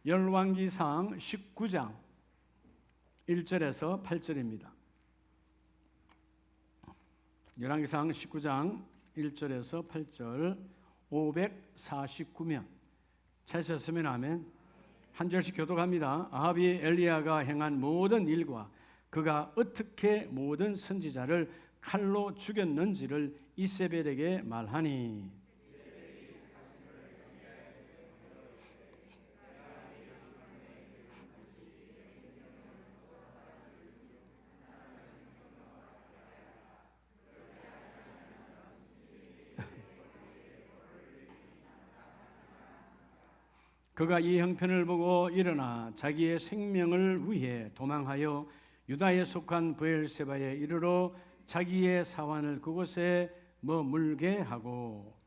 열왕기상 19장 1절에서 8절입니다. 열왕기상 19장 1절에서 8절 549면 찾으셨으면 아멘. 한 절씩 교독합니다. 아합이 엘리야가 행한 모든 일과 그가 어떻게 모든 선지자를 칼로 죽였는지를 이세벨에게 말하니 그가 이 형편을 보고 일어나 자기의 생명을 위해 도망하여 유다에 속한 브엘세바에 이르러 자기의 사환을 그곳에 머물게 하고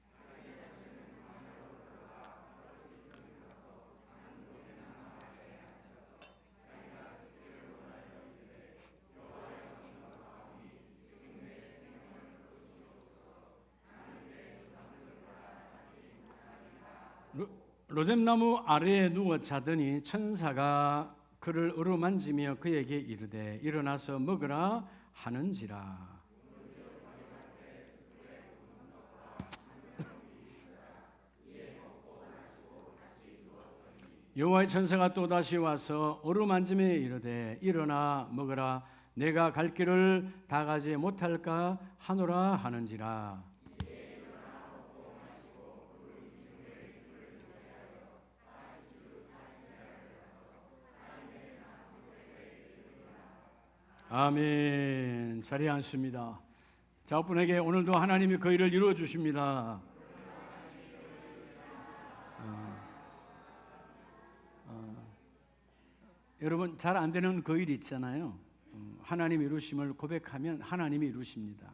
로뎀나무 아래에 누워 자더니 천사가 그를 어루만지며 그에게 이르되 일어나서 먹으라 하는지라. 여호와의 천사가 또다시 와서 어루만지며 이르되 일어나 먹으라 내가 갈 길을 다 가지 못할까 하노라 하는지라. 아멘. 자리에 앉습니다. 자분에게 오늘도 하나님이 그 일을 이루어 주십니다. 여러분 잘 안 되는 그 일 있잖아요. 하나님 이루심을 고백하면 하나님이 이루십니다.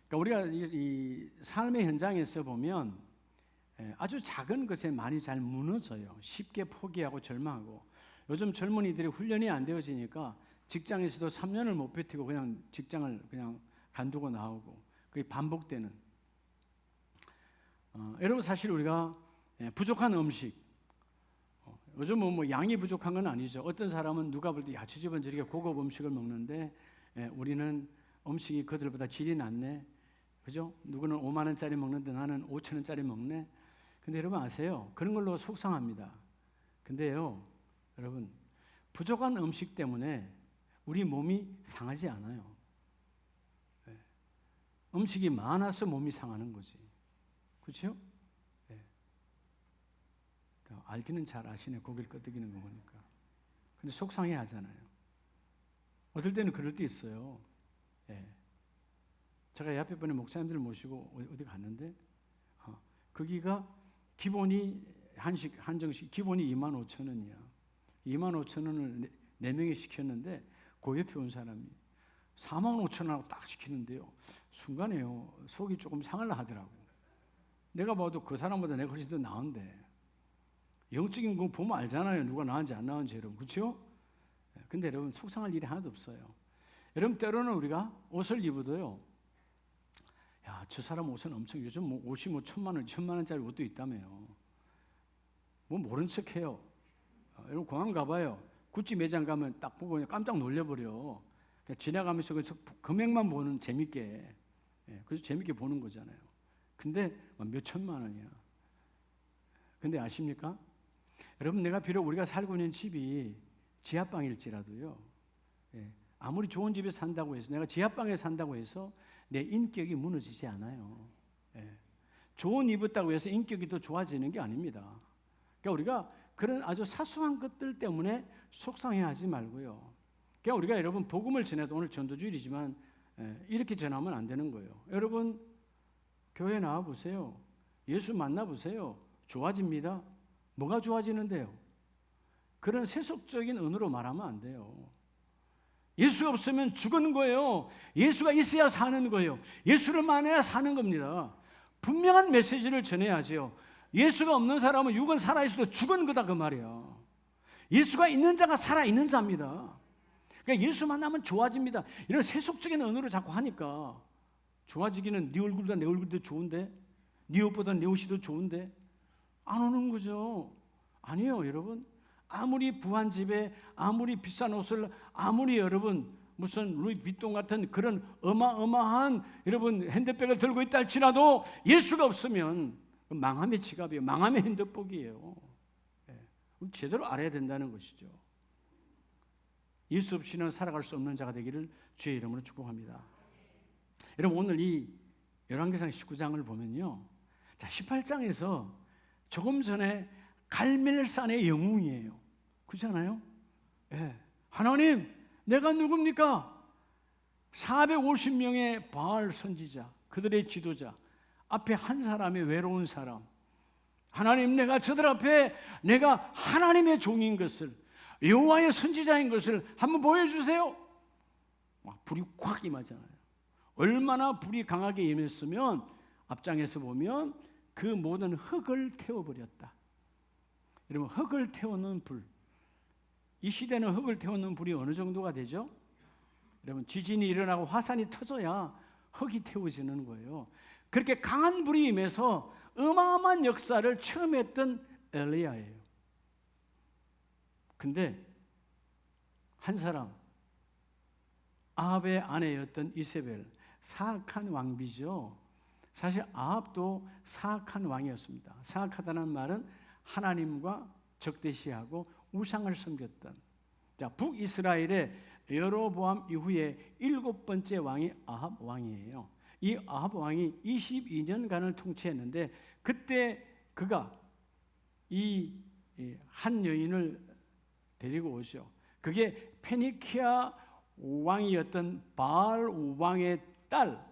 그러니까 우리가 이 삶의 현장에서 보면 아주 작은 것에 많이 잘 무너져요. 쉽게 포기하고 절망하고. 요즘 젊은이들이 훈련이 안 되어지니까 직장에서도 3년을 못 버티고 그냥 직장을 그냥 간두고 나오고 그게 반복되는. 여러분 사실 우리가 부족한 음식, 요즘 뭐 양이 부족한 건 아니죠. 어떤 사람은 누가 볼 때 야, 저 집은 저렇게 고급 음식을 먹는데 우리는 음식이 그들보다 질이 낮네. 그죠? 누구는 5만 원짜리 먹는데 나는 5천 원짜리 먹네. 근데 여러분 아세요? 그런 걸로 속상합니다. 근데요, 여러분 부족한 음식 때문에 우리 몸이 상하지 않아요. 음식이 많아서 몸이 상하는 거지. 그렇죠? 알기는 잘 아시네. 고개를 끄덕이는 거 보니까. 근데 속상해 하잖아요. 어떨 때는 그럴 때 있어요. 제가 옆에 분에 목사님들 모시고 어디 갔는데 거기가 기본이 한정식 기본이 25,000원이야. 25,000원을 4명이 시켰는데 그 옆에 온 사람이 45,000원하고 딱 시키는데요. 순간에요. 속이 조금 상하려 하더라고. 내가 봐도 그 사람보다 내가 훨씬 더 나은데. 영적인 거 보면 알잖아요. 누가 나은지 안 나은지 여러분. 그렇죠? 근데 여러분 속상할 일이 하나도 없어요. 여러분 때로는 우리가 옷을 입어도요. 야, 저 사람 옷은 엄청 요즘 뭐 옷이 뭐 1,000만 원짜리 옷도 있다며요. 뭐 모른 척해요. 여러분 공항 가봐요. 구찌 매장 가면 딱 보고 그냥 깜짝 놀려버려. 그냥 지나가면서 그 금액만 보는 재밌게. 그래서 재밌게 보는 거잖아요. 근데 몇 천만 원이야. 근데 아십니까? 여러분 내가 비록 우리가 살고 있는 집이 지하방일지라도요. 아무리 좋은 집에 산다고 해서 내가 지하방에 산다고 해서 내 인격이 무너지지 않아요. 좋은 입었다고 해서 인격이 더 좋아지는 게 아닙니다. 그러니까 우리가 그런 아주 사소한 것들 때문에 속상해하지 말고요. 그러니까 우리가 여러분 복음을 전해도 오늘 전도주일이지만 이렇게 전하면 안 되는 거예요. 여러분 교회 나와 보세요. 예수 만나 보세요. 좋아집니다. 뭐가 좋아지는데요? 그런 세속적인 언어로 말하면 안 돼요. 예수가 없으면 죽은 거예요. 예수가 있어야 사는 거예요. 예수를 만나야 사는 겁니다. 분명한 메시지를 전해야죠. 예수가 없는 사람은 육은 살아있어도 죽은 거다 그 말이야. 예수가 있는 자가 살아있는 자입니다. 그러니까 예수 만나면 좋아집니다. 이런 세속적인 언어로 자꾸 하니까 좋아지기는 네 얼굴보다 내 얼굴도 좋은데 네 옷보다 내 옷이 더 좋은데 안 오는 거죠. 아니요, 여러분. 아무리 부한 집에 아무리 비싼 옷을 아무리 여러분 무슨 루이비통 같은 그런 어마어마한 여러분 핸드백을 들고 있다 할지라도 예수가 없으면 망함의 지갑이에요. 망함의 핸드백이에요. 제대로 알아야 된다는 것이죠. 예수 없이는 살아갈 수 없는 자가 되기를 주의 이름으로 축복합니다. 여러분 오늘 이 열왕기상 19장을 보면요, 자 18장에서 조금 전에 갈멜산의 영웅이에요. 그렇잖아요? 예. 하나님, 내가 누굽니까? 450명의 바알 선지자, 그들의 지도자 앞에 한 사람의 외로운 사람. 하나님, 내가 저들 앞에 내가 하나님의 종인 것을, 여호와의 선지자인 것을 한번 보여주세요. 막 불이 콱 임하잖아요. 얼마나 불이 강하게 임했으면 앞장에서 보면 그 모든 흙을 태워버렸다. 여러분, 흙을 태우는 불, 이 시대는 흙을 태우는 불이 어느 정도가 되죠? 여러분, 지진이 일어나고 화산이 터져야 흙이 태워지는 거예요. 그렇게 강한 불이 임해서 어마어마한 역사를 처음 했던 엘리야예요. 근데 한 사람, 아합의 아내였던 이세벨, 사악한 왕비죠. 사실 아합도 사악한 왕이었습니다. 사악하다는 말은 하나님과 적대시하고 우상을 섬겼던, 자, 북이스라엘의 여로보암 이후에 7번째 왕이 아합 왕이에요. 이 아합 왕이 22년간을 통치했는데 그때 그가 이 한 여인을 데리고 오죠. 그게 페니키아 왕이었던 바알 왕의 딸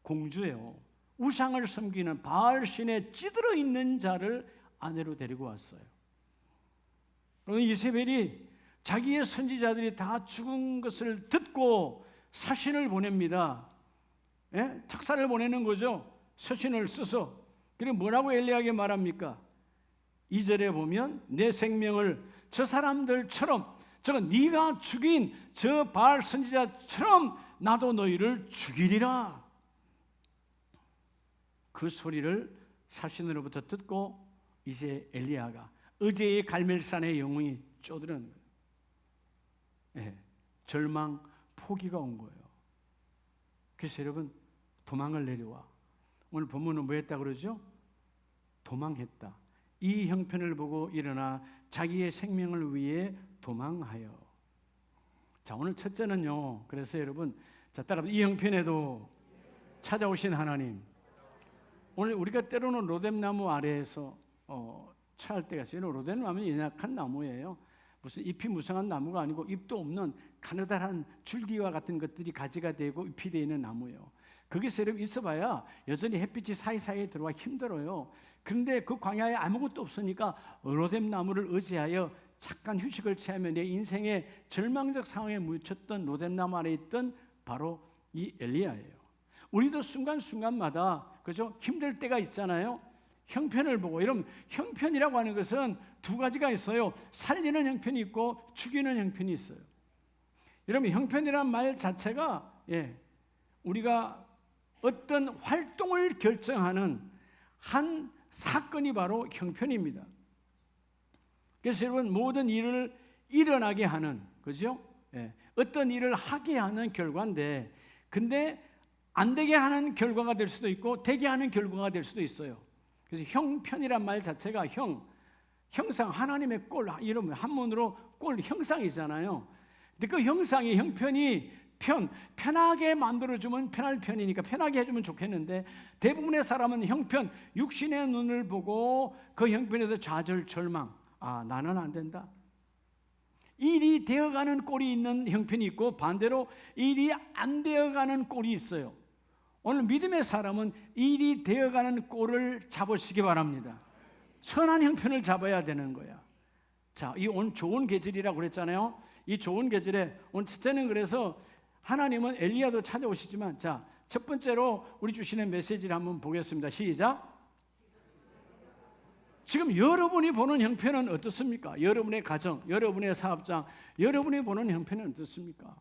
공주예요. 우상을 섬기는 바알 신에 찌들어 있는 자를 아내로 데리고 왔어요. 이세벨이 자기의 선지자들이 다 죽은 것을 듣고 사신을 보냅니다. 예? 특사를 보내는 거죠. 서신을 써서. 그리고 뭐라고 엘리야에게 말합니까? 2절에 보면 내 생명을 저 사람들처럼, 저 네가 죽인 저 바알 선지자처럼 나도 너희를 죽이리라. 그 소리를 사신으로부터 듣고 이제 엘리야가 어제의 갈멜산의 영웅이 쪼드는 거예요. 예, 절망, 포기가 온 거예요. 그래서 여러분 도망을 내려와. 오늘 본문은 뭐 했다 그러죠? 도망했다. 이 형편을 보고 일어나 자기의 생명을 위해 도망하여. 자, 오늘 첫째는요, 그래서 여러분, 자, 따라서 이 형편에도 찾아오신 하나님. 오늘 우리가 때로는 로뎀나무 아래에서 처할 때가 있어요. 로뎀나무는 연약한 나무예요. 무슨 잎이 무성한 나무가 아니고 잎도 없는 가느다란 줄기와 같은 것들이 가지가 되고 잎이 되어 있는 나무예요. 거기서 여러분 있어봐야 여전히 햇빛이 사이사이에 들어와 힘들어요. 그런데 그 광야에 아무것도 없으니까 로뎀나무를 의지하여 잠깐 휴식을 취하며 내 인생의 절망적 상황에 묻혔던 로뎀나무 안에 있던 바로 이 엘리야예요. 우리도 순간순간마다 그죠? 힘들 때가 있잖아요. 형편을 보고. 여러분, 형편이라고 하는 것은 두 가지가 있어요. 살리는 형편이 있고 죽이는 형편이 있어요. 여러분, 형편이란 말 자체가 우리가 어떤 활동을 결정하는 한 사건이 바로 형편입니다. 그래서 여러분, 모든 일을 일어나게 하는, 그죠? 어떤 일을 하게 하는 결과인데, 근데 안 되게 하는 결과가 될 수도 있고 되게 하는 결과가 될 수도 있어요. 그래서 형편이란 말 자체가 형상, 하나님의 꼴, 이러면 한문으로 꼴, 형상이잖아요. 근데 그 형상이, 형편이 편하게 만들어주면 편할 편이니까 편하게 해주면 좋겠는데, 대부분의 사람은 형편, 육신의 눈을 보고 그 형편에서 좌절, 절망, 아, 나는 안 된다. 일이 되어가는 꼴이 있는 형편이 있고 반대로 일이 안 되어가는 꼴이 있어요. 오늘 믿음의 사람은 일이 되어가는 꼴을 잡으시기 바랍니다. 선한 형편을 잡아야 되는 거야. 자, 이 오늘 좋은 계절이라고 그랬잖아요. 이 좋은 계절에 오늘 첫째는, 그래서 하나님은 엘리야도 찾아오시지만, 자, 첫 번째로 우리 주시는 메시지를 한번 보겠습니다. 시작. 지금 여러분이 보는 형편은 어떻습니까? 여러분의 가정, 여러분의 사업장, 여러분이 보는 형편은 어떻습니까?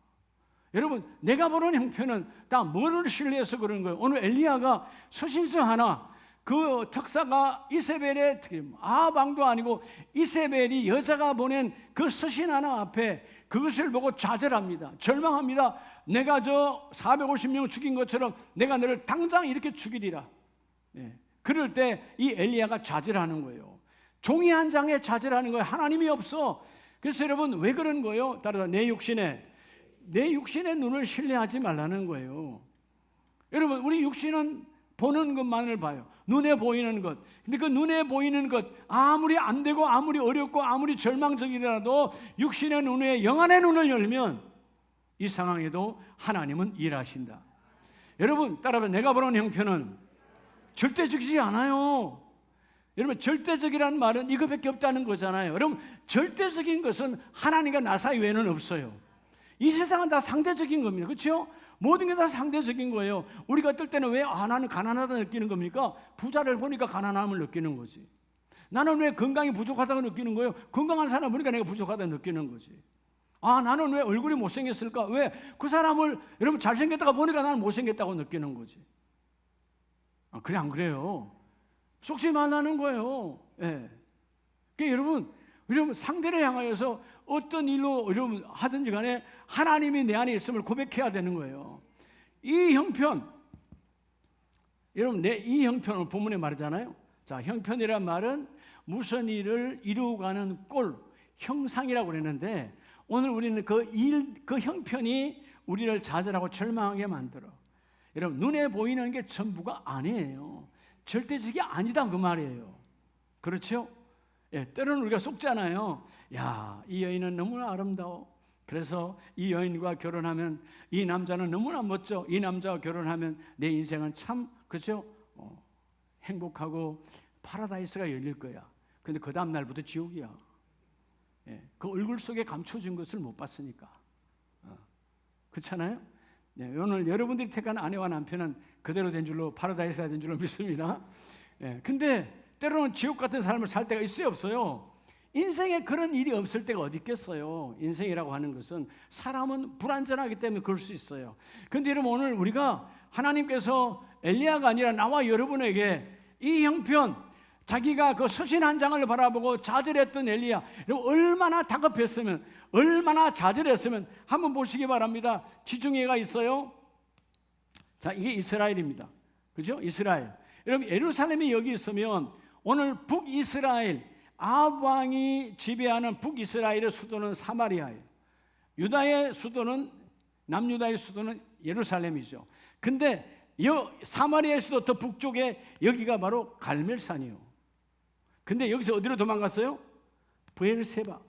여러분, 내가 보는 형편은 다 뭐를 신뢰해서 그런 거예요? 오늘 엘리야가 서신서 하나, 그 특사가 이세벨의 아방도 아니고 이세벨이 여자가 보낸 그 서신 하나 앞에 그것을 보고 좌절합니다. 절망합니다. 내가 저 450명 죽인 것처럼 내가 너를 당장 이렇게 죽이리라. 그럴 때 이 엘리야가 좌절하는 거예요. 종이 한 장에 좌절하는 거예요. 하나님이 없어. 그래서 여러분 왜 그런 거예요? 따라서 내 육신의 눈을 신뢰하지 말라는 거예요. 여러분 우리 육신은 보는 것만을 봐요. 눈에 보이는 것. 근데 그 눈에 보이는 것 아무리 안 되고 아무리 어렵고 아무리 절망적이라도 육신의 눈에 영안의 눈을 열면 이 상황에도 하나님은 일하신다. 여러분 따라서 내가 보는 형편은 절대적이지 않아요. 여러분 절대적이라는 말은 이거밖에 없다는 거잖아요. 여러분 절대적인 것은 하나님과 나 사이 외에는 없어요. 이 세상은 다 상대적인 겁니다. 그렇죠? 모든 게 다 상대적인 거예요. 우리가 어떨 때는 왜 나는 가난하다 느끼는 겁니까? 부자를 보니까 가난함을 느끼는 거지. 나는 왜 건강이 부족하다고 느끼는 거예요? 건강한 사람 보니까 내가 부족하다고 느끼는 거지. 나는 왜 얼굴이 못생겼을까? 왜 그 사람을 여러분 잘생겼다가 보니까 나는 못생겼다고 느끼는 거지. 그래 안 그래요? 속지 말라는 거예요. 예. 그러니까 여러분 상대를 향하여서 어떤 일로 여러분 하든지 간에 하나님이 내 안에 있음을 고백해야 되는 거예요. 이 형편, 여러분 이 형편을 본문에 말하잖아요. 자, 형편이란 말은 무슨 일을 이루어가는 꼴, 형상이라고 그랬는데 오늘 우리는 그 형편이 우리를 좌절하고 절망하게 만들어. 여러분 눈에 보이는 게 전부가 아니에요. 절대적이 아니다 그 말이에요. 그렇죠? 때로는 우리가 속잖아요. 야, 이 여인은 너무나 아름다워. 그래서 이 여인과 결혼하면 이 남자는 너무나 멋져. 이 남자와 결혼하면 내 인생은 참 그렇죠? 행복하고 파라다이스가 열릴 거야. 근데 그 다음 날부터 지옥이야. 그 얼굴 속에 감춰진 것을 못 봤으니까. 그렇잖아요? 오늘 여러분들이 택한 아내와 남편은 그대로 된 줄로 파라다이스가 된 줄로 믿습니다. 근데 때로는 지옥 같은 삶을 살 때가 있어요, 없어요? 인생에 그런 일이 없을 때가 어디 있겠어요? 인생이라고 하는 것은 사람은 불완전하기 때문에 그럴 수 있어요. 근데 여러분 오늘 우리가 하나님께서 엘리야가 아니라 나와 여러분에게 이 형편, 자기가 그 서신 한 장을 바라보고 좌절했던 엘리야, 얼마나 다급했으면, 얼마나 좌절했으면 한번 보시기 바랍니다. 지중해가 있어요. 자, 이게 이스라엘입니다. 그죠? 이스라엘. 여러분 예루살렘이 여기 있으면 오늘 북이스라엘 아합 왕이 지배하는 북이스라엘의 수도는 사마리아예요. 유다의 수도는 남유다의 수도는 예루살렘이죠. 근데 사마리아의 수도 더 북쪽에 여기가 바로 갈멜산이에요. 근데 여기서 어디로 도망갔어요? 브엘세바.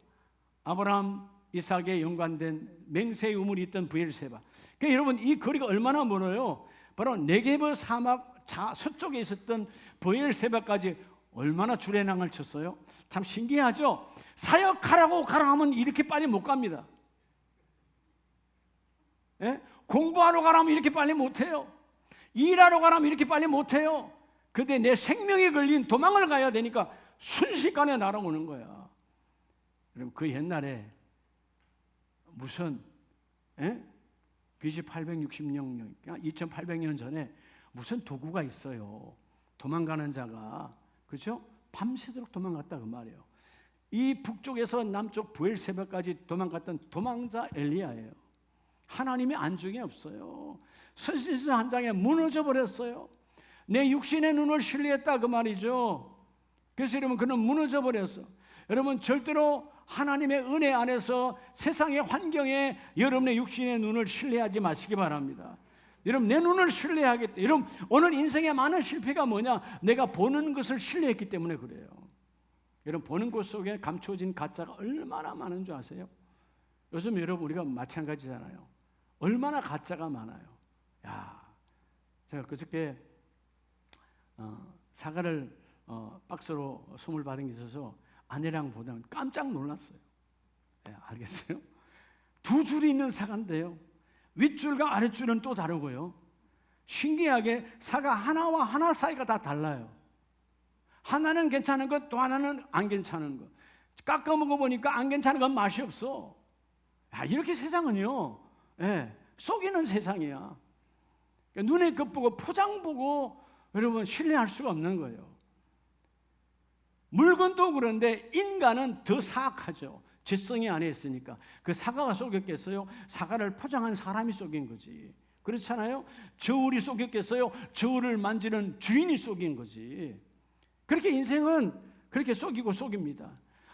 아브라함 이삭에 연관된 맹세의 우물이 있던 브엘세바. 그러니까 여러분 이 거리가 얼마나 멀어요? 바로 네게브 사막 서쪽에 있었던 브엘세바까지 얼마나 주례낭을 쳤어요? 참 신기하죠? 사역하라고 가라 하면 이렇게 빨리 못 갑니다. 공부하러 가라면 이렇게 빨리 못 해요. 일하러 가라면 이렇게 빨리 못 해요. 근데 내 생명이 걸린 도망을 가야 되니까 순식간에 날아오는 거야. 여러분 그 옛날에 무슨 BC 860년 2800년 전에 무슨 도구가 있어요. 도망가는 자가 그렇죠? 밤새도록 도망갔다 그 말이에요. 이 북쪽에서 남쪽 브엘세바까지 도망갔던 도망자 엘리야예요. 하나님의 안중에 없어요. 서신서 한 장에 무너져 버렸어요. 내 육신의 눈을 신뢰했다 그 말이죠. 그래서 여러분 그는 무너져 버렸어. 여러분 절대로 하나님의 은혜 안에서 세상의 환경에 여러분의 육신의 눈을 신뢰하지 마시기 바랍니다. 여러분 내 눈을 신뢰하겠다. 여러분 오늘 인생의 많은 실패가 뭐냐? 내가 보는 것을 신뢰했기 때문에 그래요. 여러분 보는 것 속에 감춰진 가짜가 얼마나 많은 줄 아세요? 요즘 여러분 우리가 마찬가지잖아요. 얼마나 가짜가 많아요. 야, 제가 그저께 사과를 박스로 선물 받은 게 있어서 아내랑 보다 깜짝 놀랐어요. 알겠어요? 두 줄이 있는 사과인데요. 윗줄과 아랫줄은 또 다르고요. 신기하게 사과 하나와 하나 사이가 다 달라요. 하나는 괜찮은 것, 또 하나는 안 괜찮은 것. 깎아 먹어보니까 안 괜찮은 건 맛이 없어. 이렇게 세상은요, 속이는 세상이야. 눈에 겉보고 포장 보고 여러분 신뢰할 수가 없는 거예요. 물건도 그런데 인간은 더 사악하죠. 죄성이 안에 있으니까. 그 사과가 속였겠어요? 사과를 포장한 사람이 속인 거지. 그렇잖아요? 저울이 속였겠어요? 저울을 만지는 주인이 속인 거지. 그렇게 인생은 그렇게 속이고 속입니다.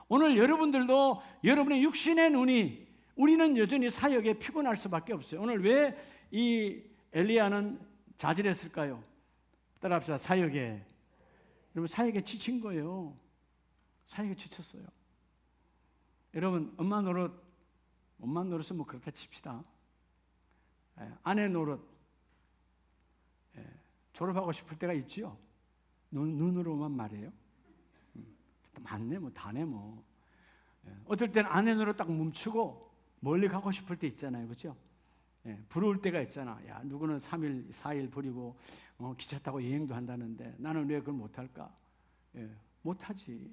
오늘 여러분들도 여러분의 육신의 눈이, 우리는 여전히 사역에 피곤할 수밖에 없어요. 오늘 왜 이 엘리야는 자질했을까요? 따라합시다. 사역에. 여러분 사역에 지친 거예요. 사역에 지쳤어요. 여러분 엄마 노릇은 뭐 그렇다 칩시다. 아내 노릇 졸업하고 싶을 때가 있지요. 눈으로만 말해요. 맞네 뭐 다네 뭐. 어떨 때는 아내 노릇 딱 멈추고 멀리 가고 싶을 때 있잖아요. 그렇죠? 부러울 때가 있잖아. 야 누구는 3일 4일 버리고 기차 타고 여행도 한다는데 나는 왜 그걸 못할까? 못하지.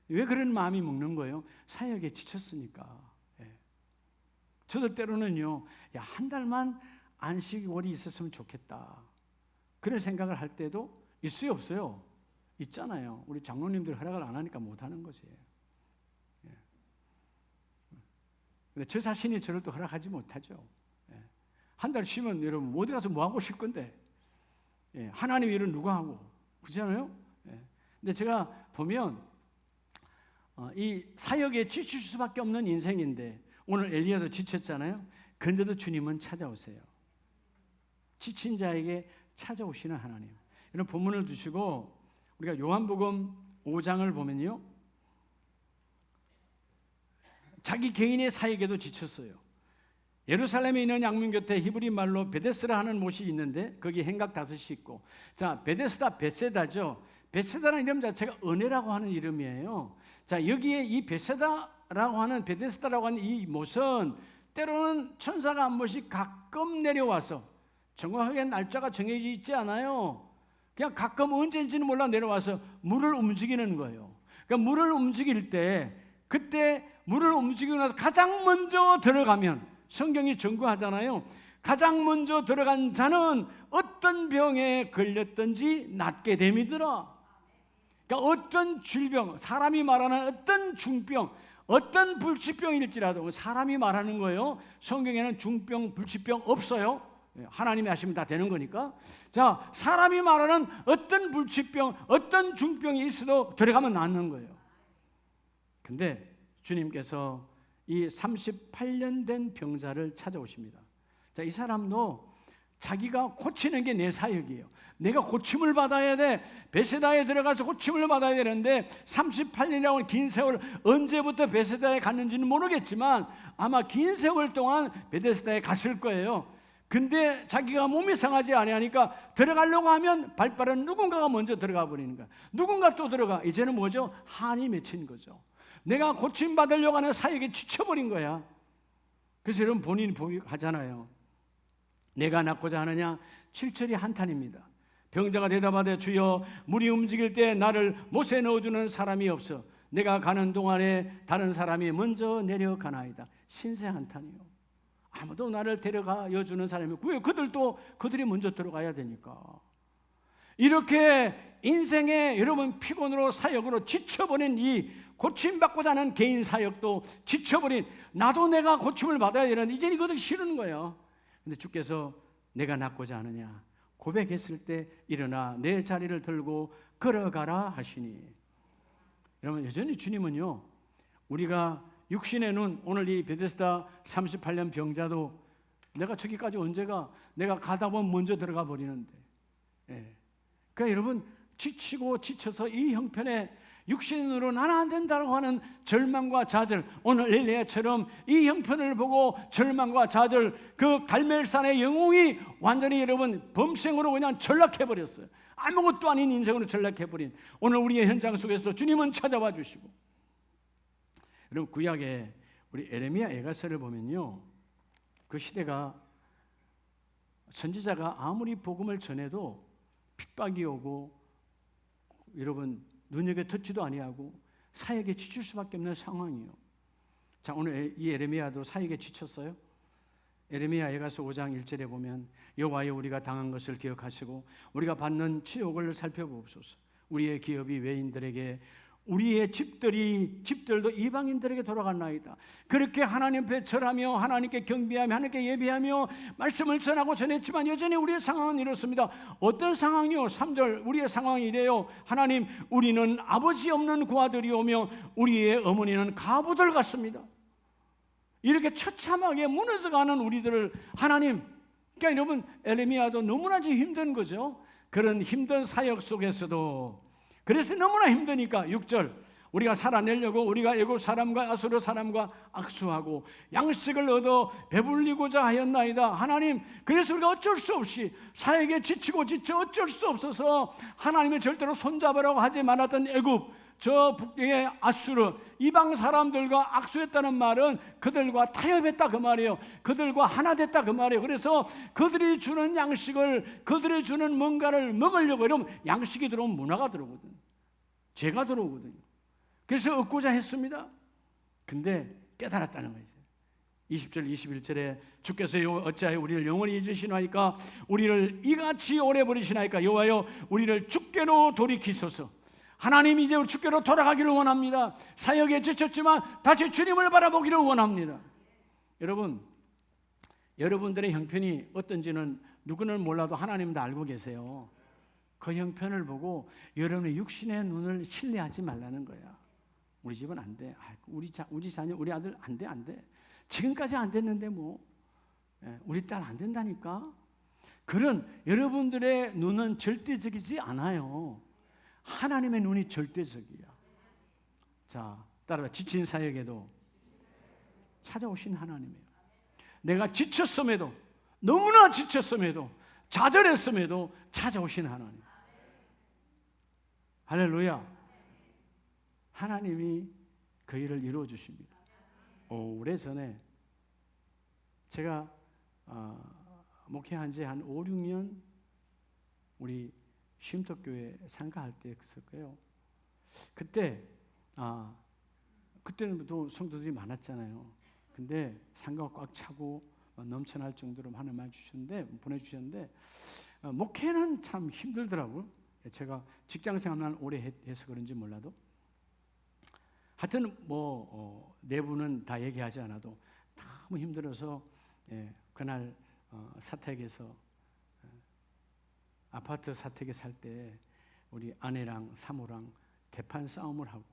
왜 그런 마음이 먹는 거예요? 사역에 지쳤으니까. 저도 때로는요, 야, 한 달만 안식월이 있었으면 좋겠다. 그런 생각을 할 때도 있어요, 없어요? 있잖아요. 우리 장로님들 허락을 안 하니까 못 하는 거지. 근데 저 자신이 저를 또 허락하지 못하죠. 한 달 쉬면 여러분 어디 가서 뭐 하고 쉴 건데? 하나님의 일은 누가 하고? 그렇잖아요? 근데 제가 보면 이 사역에 지칠 수밖에 없는 인생인데 오늘 엘리야도 지쳤잖아요. 그런데도 주님은 찾아오세요. 지친 자에게 찾아오시는 하나님. 이런 본문을 두시고 우리가 요한복음 5장을 보면요, 자기 개인의 사역에도 지쳤어요. 예루살렘에 있는 양문 곁에 히브리 말로 베데스라 하는 못이 있는데 거기 행각 5이 있고, 자 베데스다 베세다죠. 베세다라는 이름 자체가 은혜라고 하는 이름이에요. 자 여기에 이 베세다라고 하는 베데스다라고 하는 이 못은 때로는 천사가 한 번씩 가끔 내려와서, 정확하게 날짜가 정해져 있지 않아요. 그냥 가끔 언제인지는 몰라 내려와서 물을 움직이는 거예요. 그러니까 물을 움직일 때, 그때 물을 움직이고 나서 가장 먼저 들어가면, 성경이 증거하잖아요. 가장 먼저 들어간 자는 어떤 병에 걸렸든지 낫게 됨이더라. 그러니까 어떤 질병, 사람이 말하는 어떤 중병, 어떤 불치병일지라도 사람이 말하는 거예요. 성경에는 중병, 불치병 없어요. 하나님이 하시면 다 되는 거니까. 자, 사람이 말하는 어떤 불치병, 어떤 중병이 있어도 들어가면 낫는 거예요. 근데 주님께서 이 38년 된 병자를 찾아오십니다. 자, 이 사람도 자기가 고치는 게 내 사역이에요. 내가 고침을 받아야 돼. 베세다에 들어가서 고침을 받아야 되는데 38년이라고 하는 긴 세월, 언제부터 베세다에 갔는지는 모르겠지만 아마 긴 세월 동안 베데스다에 갔을 거예요. 근데 자기가 몸이 상하지 아니하니까 들어가려고 하면 발빠른 누군가가 먼저 들어가 버리는 거야. 누군가 또 들어가. 이제는 뭐죠? 한이 맺힌 거죠. 내가 고침받으려고 하는 사역에 지쳐버린 거야. 그래서 여러분 본인이 하잖아요. 내가 낫고자 하느냐? 7절이 한탄입니다. 병자가 대답하되 주여, 물이 움직일 때 나를 못에 넣어주는 사람이 없어 내가 가는 동안에 다른 사람이 먼저 내려가나이다. 신세 한탄이요. 아무도 나를 데려가 주는 사람이 없고, 왜? 그들이 먼저 들어가야 되니까. 이렇게 인생의 여러분 피곤으로 사역으로 지쳐버린 이 고침받고자 하는 개인 사역도 지쳐버린, 나도 내가 고침을 받아야 되는데 이제 이것도 싫은 거예요. 근데 주께서 내가 낫고자 하느냐 고백했을 때 일어나 내 자리를 들고 걸어가라 하시니. 여러분 여전히 주님은요, 우리가 육신의 눈, 오늘 이 베데스다 38년 병자도 내가 저기까지 언제가, 내가 가다 보면 먼저 들어가 버리는데. 그러니까 여러분 지치고 지쳐서 이 형편에 육신으로 나는 안 된다고 하는 절망과 좌절, 오늘 엘리야처럼 이 형편을 보고 절망과 좌절, 그 갈멜산의 영웅이 완전히 여러분 범생으로 그냥 전락해버렸어요. 아무것도 아닌 인생으로 전락해버린 오늘 우리의 현장 속에서도 주님은 찾아와 주시고. 여러분 구약에 우리 에레미야 예가서를 보면요, 그 시대가 선지자가 아무리 복음을 전해도 핍박이 오고 여러분 눈여겨 듣지도 아니하고 사역에 지칠 수밖에 없는 상황이에요. 자, 오늘 이 에레미야도 사역에 지쳤어요. 에레미야 예가서 5장 1절에 보면 여호와여 우리가 당한 것을 기억하시고 우리가 받는 치욕을 살펴보옵소서. 우리의 기업이 외인들에게 우리의 집들도 이방인들에게 돌아갔나이다. 그렇게 하나님 앞에 절하며 하나님께 경배하며 하나님께 예배하며 말씀을 전하고 전했지만 여전히 우리의 상황은 이렇습니다. 어떤 상황이요? 3절 우리의 상황이 이래요. 하나님 우리는 아버지 없는 고아들이오며 우리의 어머니는 가부들 같습니다. 이렇게 처참하게 무너져가는 우리들을 하나님, 그러니까 여러분 에레미야도 너무나 힘든 거죠. 그런 힘든 사역 속에서도 그래서 너무나 힘드니까 6절 우리가 살아내려고 우리가 애굽 사람과 아수르 사람과 악수하고 양식을 얻어 배불리고자 하였나이다. 하나님 그래서 우리가 어쩔 수 없이 사역에 지쳐 어쩔 수 없어서 하나님의 절대로 손잡으라고 하지 말았던 애굽 저 북경의 아수르 이방 사람들과 악수했다는 말은 그들과 타협했다 그 말이에요. 그들과 하나 됐다 그 말이에요. 그래서 그들이 주는 양식을 그들이 주는 뭔가를 먹으려고 이러면 양식이 들어오면 문화가 들어오거든. 죄가 들어오거든요. 그래서 얻고자 했습니다. 근데 깨달았다는 거죠. 20절 21절에 주께서 어찌하여 우리를 영원히 잊으시나이까 우리를 이같이 오래 버리시나이까 여호와여 우리를 주께로 돌이키소서. 하나님 이제 주께로 돌아가기를 원합니다. 사역에 지쳤지만 다시 주님을 바라보기를 원합니다. 여러분, 여러분들의 형편이 어떤지는 누구는 몰라도 하나님도 알고 계세요. 그 형편을 보고 여러분의 육신의 눈을 신뢰하지 말라는 거야. 우리 집은 안 돼. 우리 자녀, 우리 아들 안 돼, 안 돼. 지금까지 안 됐는데 뭐 우리 딸 안 된다니까. 그런 여러분들의 눈은 절대적이지 않아요. 하나님의 눈이 절대적이야. 자, 따라와. 지친 사역에도 찾아오신 하나님이에요. 내가 지쳤음에도 너무나 지쳤음에도 좌절했음에도 찾아오신 하나님. 할렐루야. 하나님이 그 일을 이루어 주십니다. 오래전에 제가 목회한 지 한 5, 6년 우리 쉼터교회 상가할 때 했었고요. 그때는 또 성도들이 많았잖아요. 근데 상가가 꽉 차고 넘쳐날 정도로 하나님 보내주셨는데 목회는 참 힘들더라고요. 제가 직장생활을 오래 해서 그런지 몰라도 하여튼 내부는 다 얘기하지 않아도 너무 힘들어서 그날 사택에서 아파트 사택에 살 때 우리 아내랑 사모랑 대판 싸움을 하고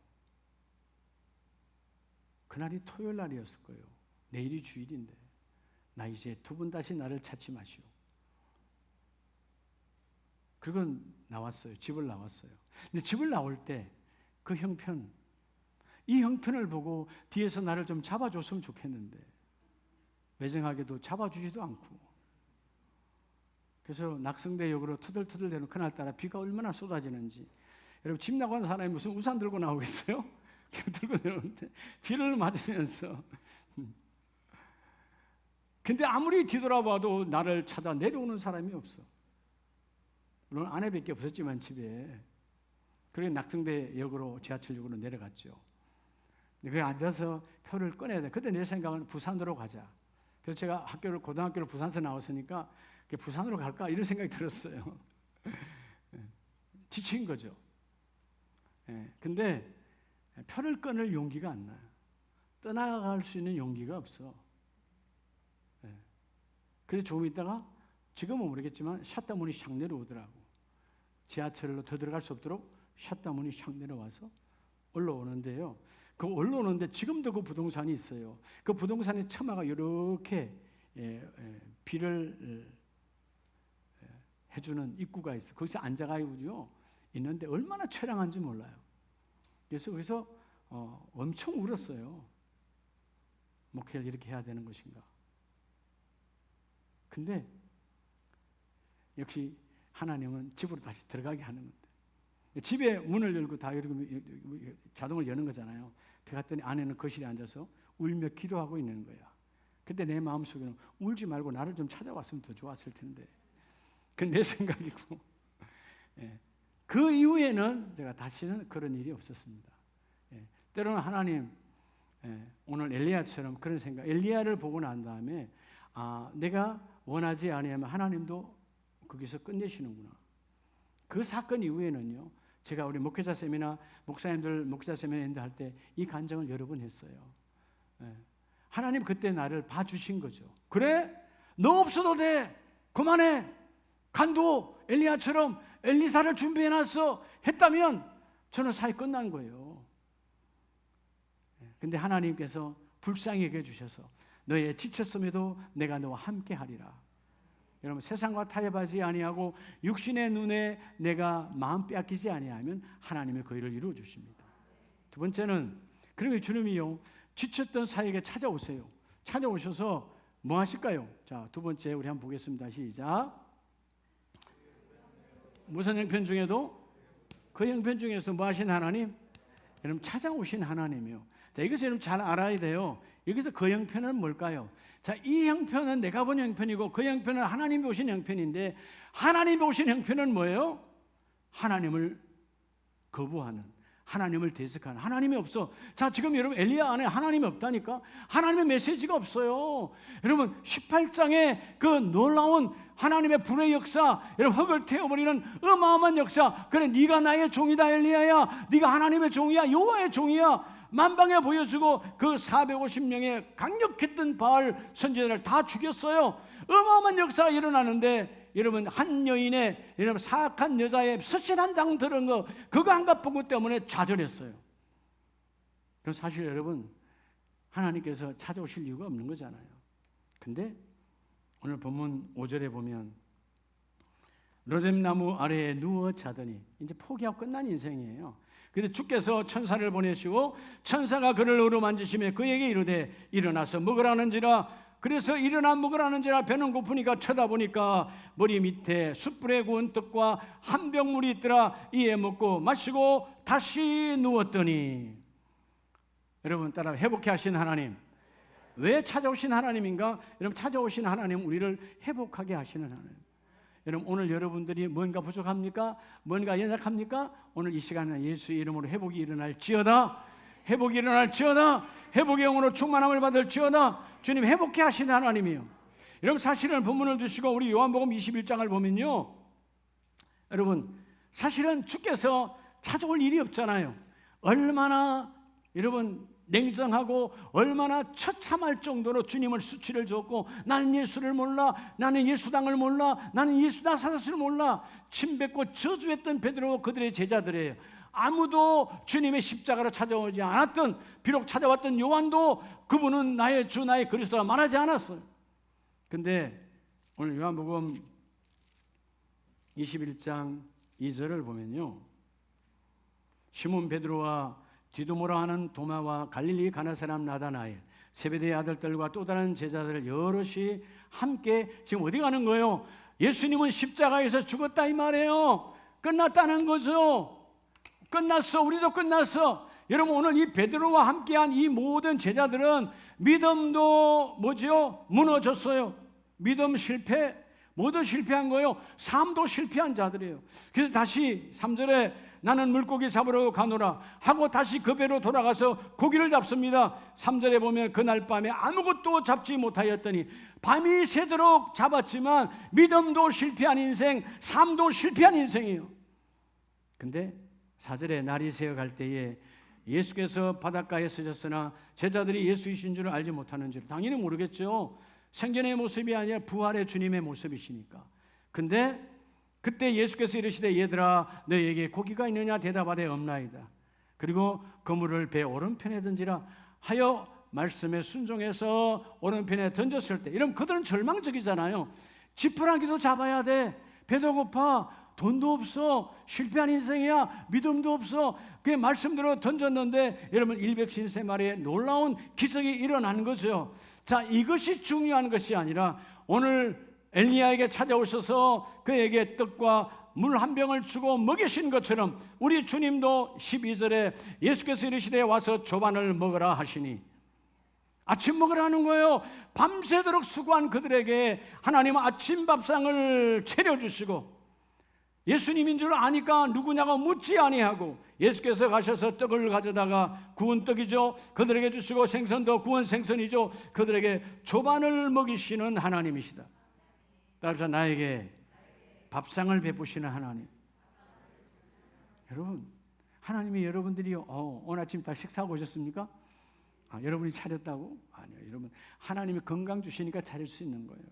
그날이 토요일 날이었을 거예요. 내일이 주일인데 나 이제 두 번 다시 나를 찾지 마시오. 그건 나왔어요. 집을 나왔어요. 근데 집을 나올 때 그 형편, 이 형편을 보고 뒤에서 나를 좀 잡아줬으면 좋겠는데 매정하게도 잡아주지도 않고 그래서 낙성대역으로 투덜투덜대는 그날따라 비가 얼마나 쏟아지는지 여러분 집 나가는 사람이 무슨 우산 들고 나오겠어요? 들고 내려오는데 비를 맞으면서 근데 아무리 뒤돌아봐도 나를 찾아 내려오는 사람이 없어. 물론 아내밖에 없었지만 집에 그래서 낙성대역으로 지하철역으로 내려갔죠. 거기 앉아서 표를 꺼내야 돼. 그때 내 생각은 부산으로 가자. 그래서 제가 고등학교를 부산에서 나왔으니까 부산으로 갈까 이런 생각이 들었어요. 지친 거죠. 근데 표를 끊을 용기가 안 나요. 떠나갈 수 있는 용기가 없어. 그래서 조금 있다가 지금은 모르겠지만 샷다문이 샥 내려오더라고. 지하철로 더 들어갈 수 없도록 샷다문이 샥 내려와서 올라오는데요. 그 올라오는데 지금도 그 부동산이 있어요. 그 부동산의 처마가 이렇게 비를 해주는 입구가 있어. 거기서 앉아가지고요 있는데 얼마나 처량한지 몰라요. 그래서 거기서 엄청 울었어요. 목회를 이렇게 해야 되는 것인가? 근데 역시 하나님은 집으로 다시 들어가게 하는 건데 집에 문을 열고 다 이렇게 자동을 여는 거잖아요. 들어갔더니 아내는 거실에 앉아서 울며 기도하고 있는 거야. 근데 내 마음속에는 울지 말고 나를 좀 찾아왔으면 더 좋았을 텐데 그건 내 생각이고 그 이후에는 제가 다시는 그런 일이 없었습니다. 때로는 하나님 오늘 엘리야처럼 그런 생각 엘리야를 보고 난 다음에 내가 원하지 아니하면 하나님도 거기서 끝내시는구나. 그 사건 이후에는요, 제가 우리 목회자 세미나, 목사님들 목회자 세미나 할 때 이 간증을 여러 번 했어요. 하나님 그때 나를 봐주신 거죠. 그래? 너 없어도 돼. 그만해. 간도 엘리야처럼 엘리사를 준비해놨어 했다면 저는 사회 끝난 거예요. 근데 하나님께서 불쌍히 여겨주셔서 너의 지쳤음에도 내가 너와 함께 하리라. 여러분, 세상과 타협하지 아니하고 육신의 눈에 내가 마음 빼앗기지 아니하면 하나님의 그 일을 이루어 주십니다. 두 번째는, 그러면 주님이요, 지쳤던 사역에 찾아오세요. 찾아오셔서 뭐 하실까요? 자, 두 번째 우리 한번 보겠습니다. 시작. 무슨 형편 중에도, 그 형편 중에서 뭐 하신 하나님? 여러분, 찾아오신 하나님이요. 자, 이것을 여러분 잘 알아야 돼요. 여기서 그 형편은 뭘까요? 자, 이 형편은 내가 본 형편이고 그 형편은 하나님이 오신 형편인데, 하나님이 오신 형편은 뭐예요? 하나님을 거부하는, 하나님을 대적하는, 하나님이 없어. 자, 지금 여러분 엘리야 안에 하나님이 없다니까? 하나님의 메시지가 없어요. 여러분 18장에 그 놀라운 하나님의 불의 역사, 여러분 흙을 태워버리는 어마어마한 역사. 그래, 네가 나의 종이다 엘리야야. 네가 하나님의 종이야, 여호와의 종이야. 만방에 보여주고 그 450명의 강력했던 바알 선지자를 다 죽였어요. 어마어마한 역사가 일어나는데, 여러분 한 여인의, 여러분 사악한 여자의 서신 한 장 들은 거, 그거 한갑 본 것 때문에 좌절했어요. 그럼 사실 여러분 하나님께서 찾아오실 이유가 없는 거잖아요. 근데 오늘 본문 5절에 보면 로뎀나무 아래에 누워 자더니, 이제 포기하고 끝난 인생이에요. 그런데 주께서 천사를 보내시고 천사가 그를 어루만지시며 그에게 이르되 일어나서 먹으라는지라. 그래서 일어나 먹으라는지라. 배는 고프니까 쳐다보니까 머리 밑에 숯불에 구운 떡과 한 병물이 있더라. 이에 먹고 마시고 다시 누웠더니. 여러분 따라, 회복케 하신 하나님. 왜 찾아오신 하나님인가? 여러분, 찾아오신 하나님, 우리를 회복하게 하시는 하나님. 여러분, 오늘 여러분들이 뭔가 부족합니까? 뭔가 연약합니까? 오늘 이 시간에 예수의 이름으로 회복이 일어날지어다. 회복이 일어날지어다. 회복의 영으로 충만함을 받을지어다. 주님 회복해 하시는 하나님이요. 여러분, 사실은 본문을 두시고 우리 요한복음 21장을 보면요, 여러분 사실은 주께서 찾아올 일이 없잖아요. 얼마나 여러분 냉정하고 얼마나 처참할 정도로 주님을 수치를 줬고, 나는 예수를 몰라, 나는 예수당을 몰라, 나는 예수 나사렛을 몰라 침뱉고 저주했던 베드로와 그들의 제자들이에요. 아무도 주님의 십자가로 찾아오지 않았던, 비록 찾아왔던 요한도 그분은 나의 주, 나의 그리스도라 말하지 않았어요. 근데 오늘 요한복음 21장 2절을 보면요, 시몬 베드로와 디두모라 하는 도마와 갈릴리 가나 사람 나다나엘, 세베대의 아들들과 또 다른 제자들 여럿이 함께 지금 어디 가는 거예요? 예수님은 십자가에서 죽었다 이 말이에요. 끝났다는 거죠. 끝났어. 우리도 끝났어. 여러분, 오늘 이 베드로와 함께한 이 모든 제자들은 믿음도 뭐죠? 무너졌어요. 믿음 실패, 모두 실패한 거예요. 삶도 실패한 자들이에요. 그래서 다시 3절에 나는 물고기 잡으러 가노라 하고 다시 그 배로 돌아가서 고기를 잡습니다. 3절에 보면 그날 밤에 아무것도 잡지 못하였더니, 밤이 새도록 잡았지만 믿음도 실패한 인생, 삶도 실패한 인생이에요. 근데 4절에 날이 새어갈 때에 예수께서 바닷가에 서셨으나 제자들이 예수이신 줄을 알지 못하는 줄. 당연히 모르겠죠. 생전의 모습이 아니라 부활의 주님의 모습이시니까. 근데 그때 예수께서 이르시되 얘들아 너희에게 고기가 있느냐 대답하되 없나이다. 그리고 그물을 배 오른편에 던지라 하여 말씀에 순종해서 오른편에 던졌을 때, 이러면 그들은 절망적이잖아요. 지푸라기도 잡아야 돼. 배도 고파. 돈도 없어. 실패한 인생이야. 믿음도 없어. 그 말씀대로 던졌는데 여러분 일백신세 놀라운 기적이 일어난 거죠. 자, 이것이 중요한 것이 아니라 오늘 엘리야에게 찾아오셔서 그에게 떡과 물 한 병을 주고 먹이신 것처럼 우리 주님도 12절에 예수께서 이르시되 와서 조반을 먹으라 하시니, 아침 먹으라는 거예요. 밤새도록 수고한 그들에게 하나님은 아침 밥상을 차려주시고, 예수님인 줄 아니까 누구냐고 묻지 아니하고 예수께서 가셔서 떡을 가져다가 구운 떡이죠, 그들에게 주시고 생선도 구운 생선이죠, 그들에게 조반을 먹이시는 하나님이시다. 따라서 나에게 밥상을 베푸시는 하나님. 여러분, 하나님이 여러분들이 오늘 아침 다 식사하고 오셨습니까? 여러분이 차렸다고? 아니요. 여러분, 하나님이 건강 주시니까 차릴 수 있는 거예요.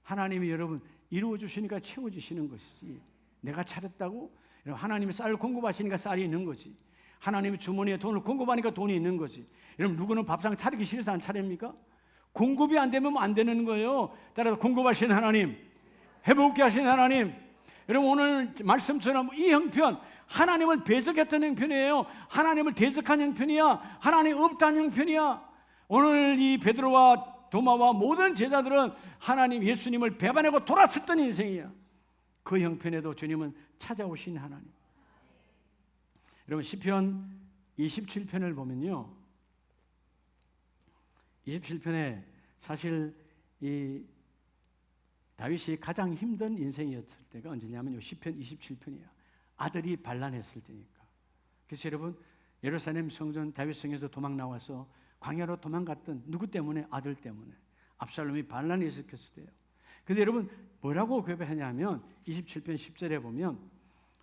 하나님이 여러분 이루어 주시니까 채워주시는 것이지, 내가 차렸다고? 하나님이 쌀을 공급하시니까 쌀이 있는 거지. 하나님이 주머니에 돈을 공급하니까 돈이 있는 거지. 여러분, 누구는 밥상 차리기 싫어서 안 차립니까? 공급이 안 되면 안 되는 거예요. 따라서 공급하시는 하나님, 회복케 하시는 하나님. 여러분, 오늘 말씀처럼 이 형편, 하나님을 배척했던 형편이에요. 하나님을 대적한 형편이야. 하나님 없다는 형편이야. 오늘 이 베드로와 도마와 모든 제자들은 하나님 예수님을 배반하고 돌아섰던 인생이야. 그 형편에도 주님은 찾아오신 하나님. 여러분, 시편 27편을 보면요, 27편에 사실 이 다윗이 가장 힘든 인생이었을 때가 언제냐면 시편 27편이에요. 아들이 반란했을 때니까. 그래서 여러분, 예루살렘 성전 다윗 성에서 도망 나와서 광야로 도망갔던 누구 때문에? 아들 때문에. 압살롬이 반란을 일으켰을 때요. 근데 여러분, 뭐라고 고백하냐면 27편 10절에 보면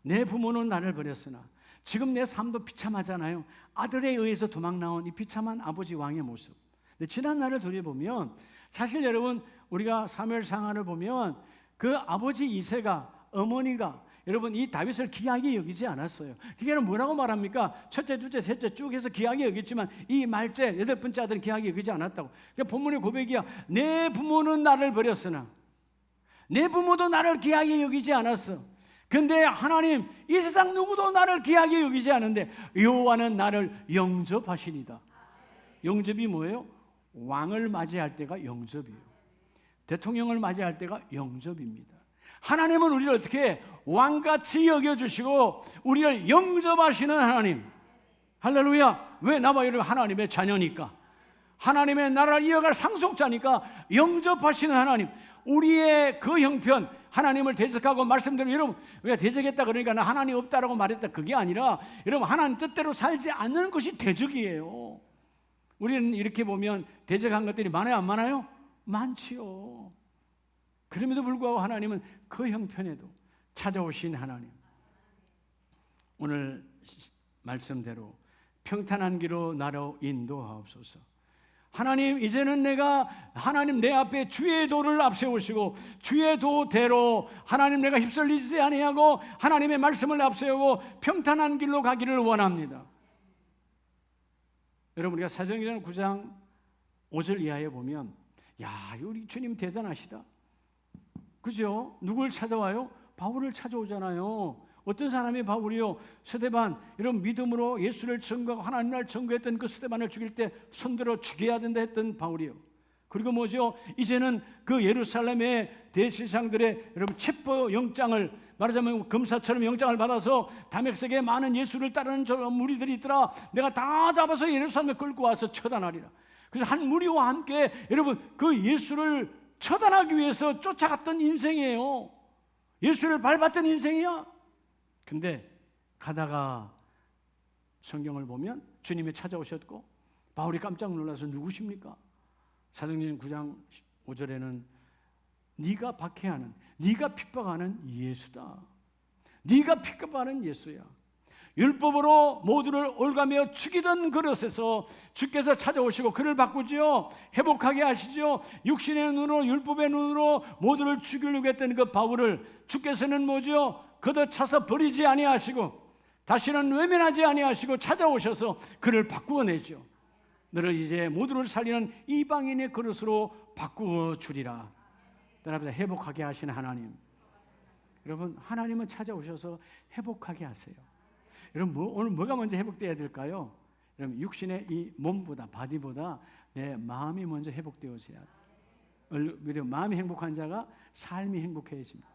내 부모는 나를 버렸으나 지금 내 삶도 비참하잖아요. 아들에 의해서 도망 나온 이 비참한 아버지 왕의 모습. 근데 지난 날을 돌아보면 사실 여러분, 우리가 사무엘 상하를 보면 그 아버지 이새가, 어머니가 여러분 이 다윗을 귀하게 여기지 않았어요. 그게 뭐라고 말합니까? 첫째, 둘째, 셋째 쭉 해서 귀하게 여겼지만 이 말째, 여덟 번째 아들은 귀하게 여기지 않았다고. 그러니까 본문의 고백이야. 내 부모는 나를 버렸으나 내 부모도 나를 귀하게 여기지 않았어. 근데 하나님, 이 세상 누구도 나를 귀하게 여기지 않은데 여호와는 나를 영접하시니다. 영접이 뭐예요? 왕을 맞이할 때가 영접이에요. 대통령을 맞이할 때가 영접입니다. 하나님은 우리를 어떻게 왕같이 여겨주시고 우리를 영접하시는 하나님. 할렐루야. 왜? 나와 여러분 하나님의 자녀니까, 하나님의 나라를 이어갈 상속자니까 영접하시는 하나님. 우리의 그 형편, 하나님을 대적하고 말씀대로, 여러분 우리가 대적했다 그러니까 나 하나님 없다라고 말했다, 그게 아니라 여러분 하나님 뜻대로 살지 않는 것이 대적이에요. 우리는 이렇게 보면 대적한 것들이 많아요, 안 많아요? 많지요. 그럼에도 불구하고 하나님은 그 형편에도 찾아오신 하나님. 오늘 말씀대로 평탄한 길로 나로 인도하옵소서. 하나님, 이제는 내가 하나님 내 앞에 주의 도를 앞세우시고 주의 도대로 하나님 내가 휩쓸리지 아니하고 하나님의 말씀을 앞세우고 평탄한 길로 가기를 원합니다. 여러분, 우리가 사도행전 9장 5절 이하에 보면, 야, 우리 주님 대단하시다. 그죠? 누굴 찾아와요? 바울을 찾아오잖아요. 어떤 사람이 바울이요? 스데반, 이런 믿음으로 예수를 증거하고 하나님을 증거했던 그 스데반을 죽일 때 손들어 죽여야 된다 했던 바울이요. 그리고 뭐죠? 이제는 그 예루살렘의 대제사장들의 여러분 체포 영장을, 말하자면 검사처럼 영장을 받아서 다메섹에 많은 예수를 따르는 저 무리들이 있더라. 내가 다 잡아서 예루살렘에 끌고 와서 처단하리라. 그래서 한 무리와 함께 여러분 그 예수를 처단하기 위해서 쫓아갔던 인생이에요. 예수를 밟았던 인생이야. 근데 가다가 성경을 보면 주님이 찾아오셨고 바울이 깜짝 놀라서 누구십니까? 사도행전 9장 5절에는 네가 박해하는, 네가 핍박하는 예수다. 네가 핍박하는 예수야. 율법으로 모두를 올가며 죽이던 그릇에서 주께서 찾아오시고 그를 바꾸지요. 회복하게 하시죠. 육신의 눈으로, 율법의 눈으로 모두를 죽이려고 했던 그 바울을 주께서는 뭐죠? 걷어차서 버리지 아니하시고 다시는 외면하지 아니하시고 찾아오셔서 그를 바꾸어 내죠. 너를 이제 모두를 살리는 이방인의 그릇으로 바꾸어 주리라. 따라서 회복하게 하시는 하나님. 여러분, 하나님은 찾아오셔서 회복하게 하세요. 여러분, 오늘 뭐가 먼저 회복되어야 될까요? 여러분, 육신의 이 몸보다, 바디보다 내 마음이 먼저 회복되어져야 돼요. 마음이 행복한 자가 삶이 행복해집니다.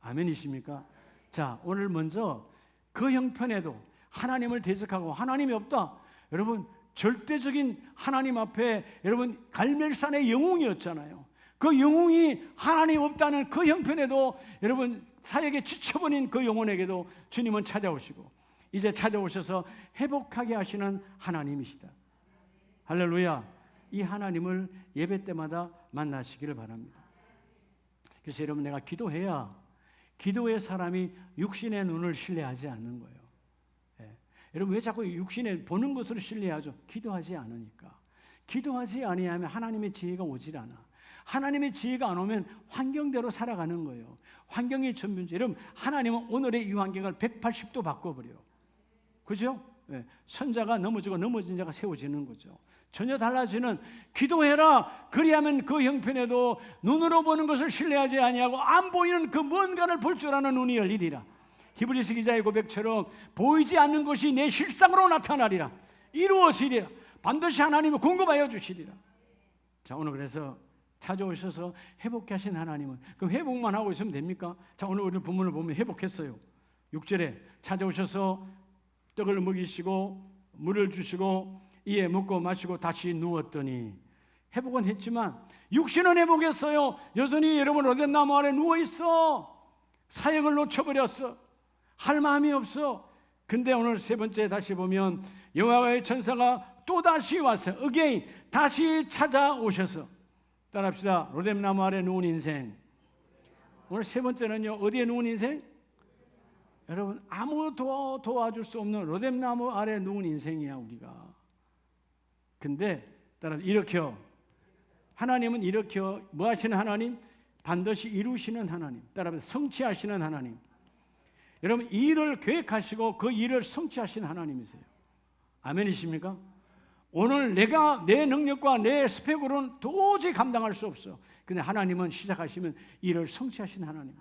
아멘이십니까? 자, 오늘 먼저 그 형편에도 하나님을 대적하고 하나님이 없다. 여러분, 절대적인 하나님 앞에 여러분 갈멜산의 영웅이었잖아요. 그 영웅이 하나님 없다는 그 형편에도 여러분 사역에 지쳐버린 그 영혼에게도 주님은 찾아오시고 이제 찾아오셔서 회복하게 하시는 하나님이시다. 할렐루야. 이 하나님을 예배 때마다 만나시기를 바랍니다. 그래서 여러분 내가 기도해야 기도의 사람이 육신의 눈을 신뢰하지 않는 거예요. 여러분 왜 자꾸 육신에 보는 것으로 신뢰하죠? 기도하지 않으니까. 기도하지 아니하면 하나님의 지혜가 오질 않아. 하나님의 지혜가 안 오면 환경대로 살아가는 거예요. 환경이 전부인지. 여러분 하나님은 오늘의 이 환경을 180도 바꿔버려요. 그죠? 선자가 넘어지고 넘어진 자가 세워지는 거죠. 전혀 달라지는 기도해라. 그리하면 그 형편에도 눈으로 보는 것을 신뢰하지 아니하고 안 보이는 그 뭔가를 볼 줄 아는 눈이 열리리라. 히브리서 기자의 고백처럼 보이지 않는 것이 내 실상으로 나타나리라. 이루어지리라. 반드시 하나님이 공급하여 주시리라. 자, 오늘 그래서 찾아오셔서 회복케 하신 하나님은 그럼 회복만 하고 있으면 됩니까? 자, 오늘 우리 본문을 보면 회복했어요. 6절에 찾아오셔서 떡을 먹이시고 물을 주시고 이에 먹고 마시고 다시 누웠더니 회복은 했지만 육신은 회복했어요. 여전히 여러분 로뎀나무 아래 누워있어. 사역을 놓쳐버렸어. 할 마음이 없어. 근데 오늘 세 번째 다시 보면 여호와의 천사가 또다시 와서 again 다시 찾아오셔서 따라합시다. 로뎀나무 아래 누운 인생. 오늘 세 번째는요. 어디에 누운 인생? 여러분 아무도 도와줄 수 없는 로뎀나무 아래 누운 인생이야 우리가. 근데 따라 일으켜 하나님은 일으켜 뭐 하시는 하나님? 반드시 이루시는 하나님. 따라서 성취하시는 하나님. 여러분 이 일을 계획하시고 그 일을 성취하시는 하나님이세요. 아멘이십니까? 오늘 내가 내 능력과 내 스펙으로는 도저히 감당할 수 없어. 근데 하나님은 시작하시면 일을 성취하시는 하나님.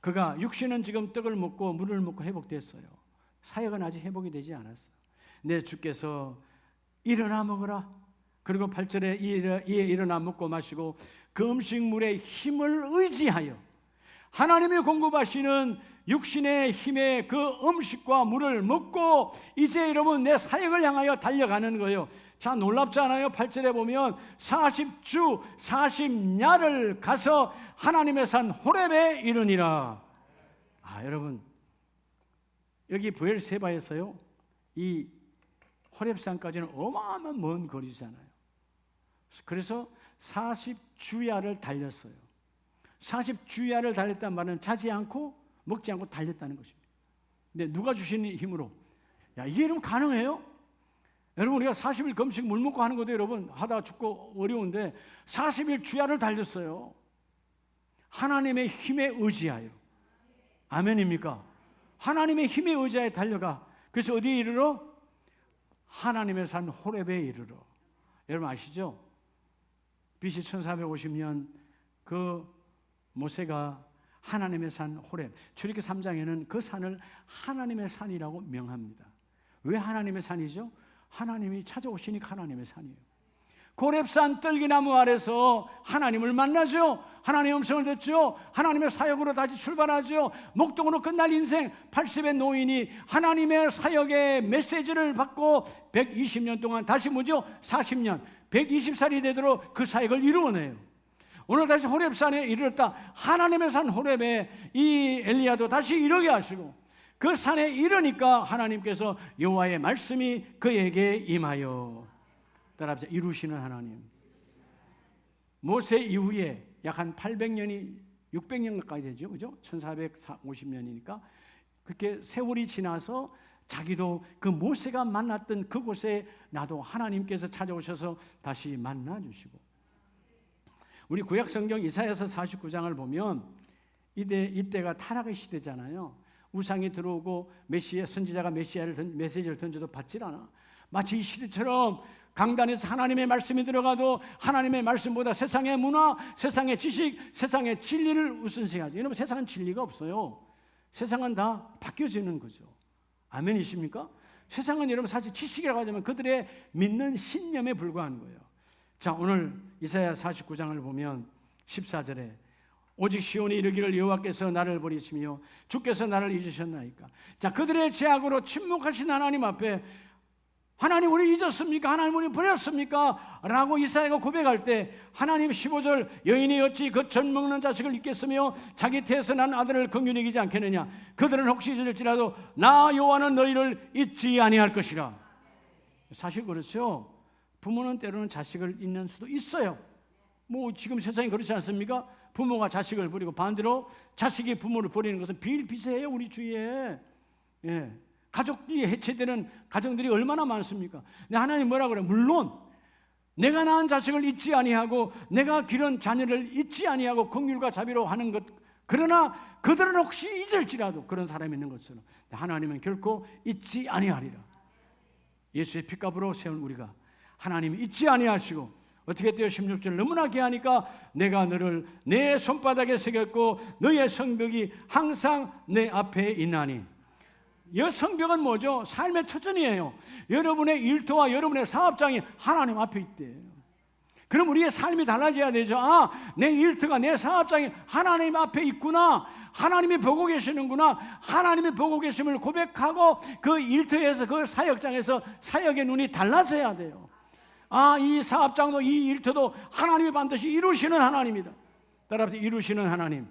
그가 육신은 지금 떡을 먹고 물을 먹고 회복됐어요. 사역은 아직 회복이 되지 않았어. 내 주께서 일어나 먹으라. 그리고 8절에 이에 일어나 먹고 마시고 그 음식물의 힘을 의지하여 하나님이 공급하시는 육신의 힘의 그 음식과 물을 먹고 이제 여러분 내 사역을 향하여 달려가는 거예요. 자, 놀랍지 않아요? 8절에 보면 40주 40야를 가서 하나님의 산 호렙에 이르니라. 아, 여러분 여기 브엘세바에서요 이 호렙산까지는 어마어마한 먼 거리잖아요. 그래서 40주야를 달렸어요. 40주야를 달렸단 말은 자지 않고 먹지 않고 달렸다는 것입니다. 근데 누가 주신 힘으로? 야, 이게 여러분 가능해요? 여러분 우리가 40일 금식 물 먹고 하는 것도 여러분 하다가 죽고 어려운데 40일 주야를 달렸어요. 하나님의 힘에 의지하여. 아멘입니까? 하나님의 힘에 의지하여 달려가. 그래서 어디에 이르러? 하나님의 산 호렙에 이르러. 여러분 아시죠? BC 1450년 그 모세가 하나님의 산 호렙, 출애굽기 3장에는 그 산을 하나님의 산이라고 명합니다. 왜 하나님의 산이죠? 하나님이 찾아오시니까 하나님의 산이에요. 호렙산 떨기나무 아래서 하나님을 만나죠. 하나님의 음성을 듣죠. 하나님의 사역으로 다시 출발하죠. 목동으로 끝날 인생 80의 노인이 하나님의 사역의 메시지를 받고 120년 동안 다시 뭐죠? 40년 120살이 되도록 그 사역을 이루어내요. 오늘 다시 호렙산에 이르렀다. 하나님의 산 호렙에 이 엘리야도 다시 이르게 하시고 그 산에 이르니까 하나님께서 여호와의 말씀이 그에게 임하여 따라합시다. 이루시는 하나님. 모세 이후에 약 한 800년이 600년 가까이 되죠. 그죠? 1450년이니까 그렇게 세월이 지나서 자기도 그 모세가 만났던 그곳에 나도 하나님께서 찾아오셔서 다시 만나 주시고 우리 구약 성경 이사야서 49장을 보면 이때가 타락의 시대잖아요. 우상이 들어오고 메시아 선지자가 메시지를 던져도 받질 않아. 마치 이 시대처럼 강단에서 하나님의 말씀이 들어가도 하나님의 말씀보다 세상의 문화, 세상의 지식, 세상의 진리를 우선시하죠. 여러분 세상은 진리가 없어요. 세상은 다 바뀌어지는 거죠. 아멘이십니까? 세상은 여러분 사실 지식이라고 하자면 그들의 믿는 신념에 불과한 거예요. 자, 오늘 이사야 49장을 보면 14절에 오직 시온이 이르기를 여호와께서 나를 버리시며 주께서 나를 잊으셨나이까. 자, 그들의 죄악으로 침묵하신 하나님 앞에 하나님 우리 잊었습니까? 하나님 우리 버렸습니까? 라고 이사야가 고백할 때 하나님 15절 여인이 어찌 그 젖 먹는 자식을 잊겠으며 자기 태에서 난 아들을 긍휼히 여기지 않겠느냐. 그들은 혹시 잊을지라도 나 여호와는 너희를 잊지 아니할 것이라. 사실 그렇죠. 부모는 때로는 자식을 잊는 수도 있어요. 뭐 지금 세상이 그렇지 않습니까? 부모가 자식을 버리고 반대로 자식이 부모를 버리는 것은 비일비재해요. 우리 주위에. 예. 가족이 해체되는 가정들이 얼마나 많습니까? 근데 하나님 뭐라 그래요? 물론 내가 낳은 자식을 잊지 아니하고 내가 기른 자녀를 잊지 아니하고 긍휼과 자비로 하는 것, 그러나 그들은 혹시 잊을지라도 그런 사람이 있는 것처럼 하나님은 결코 잊지 아니하리라. 예수의 피값으로 세운 우리가 하나님이 잊지 아니하시고 어떻게 돼요? 16절 너무나 귀하니까 내가 너를 내 손바닥에 새겼고 너의 성벽이 항상 내 앞에 있나니. 이 성벽은 뭐죠? 삶의 터전이에요. 여러분의 일터와 여러분의 사업장이 하나님 앞에 있대요. 그럼 우리의 삶이 달라져야 되죠. 아, 내 일터가 내 사업장이 하나님 앞에 있구나. 하나님이 보고 계시는구나. 하나님이 보고 계심을 고백하고 그 일터에서 그 사역장에서 사역의 눈이 달라져야 돼요. 아, 이 사업장도 이 일터도 하나님이 반드시 이루시는 하나님이다. 따라서 이루시는 하나님.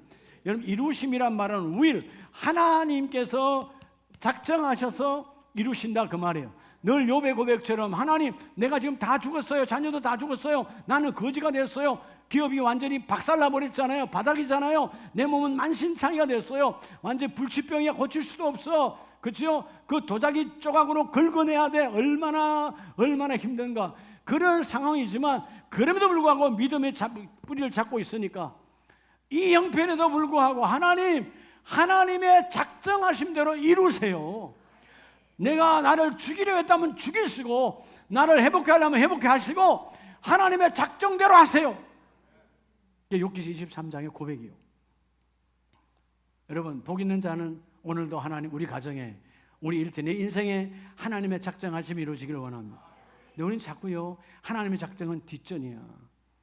여러분 이루심이란 말은 will, 하나님께서 작정하셔서 이루신다 그 말이에요. 늘 욥의 고백처럼 하나님 내가 지금 다 죽었어요. 자녀도 다 죽었어요. 나는 거지가 됐어요. 기업이 완전히 박살나버렸잖아요. 바닥이잖아요. 내 몸은 만신창이가 됐어요. 완전히 불치병이야. 고칠 수도 없어. 그렇죠? 그 도자기 조각으로 긁어내야 돼. 얼마나 힘든가. 그런 상황이지만 그럼에도 불구하고 믿음의 뿌리를 잡고 있으니까 이 형편에도 불구하고 하나님의 작정하심대로 이루세요. 내가 나를 죽이려 했다면 죽이시고 나를 회복해 하려면 회복해 하시고 하나님의 작정대로 하세요. 이게 욥기 23장의 고백이요. 여러분 복 있는 자는 오늘도 하나님 우리 가정에 우리 일터 내 인생에 하나님의 작정하심이 이루어지기를 원합니다. 근데 우리는 자꾸요 하나님의 작정은 뒷전이야.